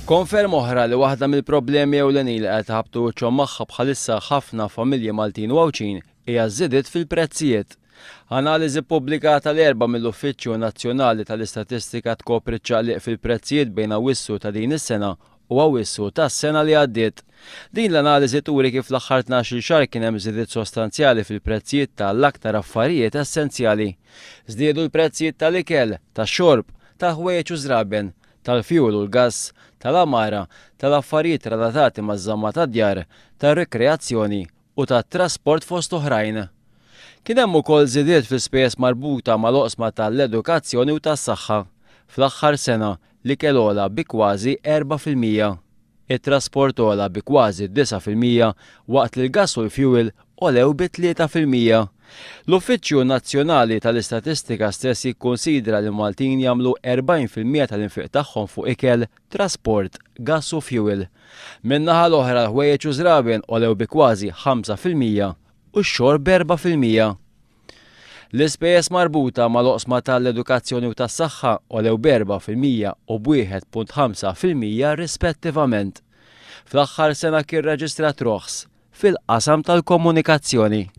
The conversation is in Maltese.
Konferma oħra li waħda mill-problemi ewlenin li qed ħabtu wiċċhom magħha bħalissa ħafna familji Maltin u Għawċin hija żiediet fil-prezzijiet. Analiżi pubblikata l-erba mill-Uffiċċju Nazzjonali tal-Istatistika tkopri ċaqliq fil-prezzijiet bejn Awwissu ta' din is-sena u Awwissu tas-sena li għaddiet. Din l-analiżi turi kif l-aħħar 12 xahar kien hemm żiediet sostanzjali fil-prezzijiet tal-aktar affarijiet essenzjali. Żdiedu l-prezzijiet tal-ikel, tax-xorb, tal-ħwejjeġ u żraben, tal-fjuwil u l-gass, tal-amara, tal-affarijiet relatati maż-żamma tad-djar, tar-rekreazzjoni u tat-trasport fost oħrajn. Kien hemm ukoll żiediet fl-ispejjeż marbuta mal-oqsma tal-edukazzjoni u tas-saħħa. Fl-aħħar sena l-ikel ogħla bi kważi 4%. It-trasport ogħla bi kważi 9% waqt li l-gass u l-fjuwil għolew bi 3%. L-Uffiċċju Nazzjonali tal-Istatistika stess jikkonsidra li Maltin jagħmlu 40% tal-infiq tagħhom fuq ikel, trasport, gass u fjuwil. Min-naħa l-oħra l-ħwejjeġ u żraben għolew bi kważi 5% u x-xorb b'4%. L-ispejjeż marbuta mal-oqsma tal-edukazzjoni u tas-saħħa għolew b'4% u b'1.5% rispettivament. Fl-aħħar sena kien reġistrat roħs fil-qasam tal-komunikazzjoni.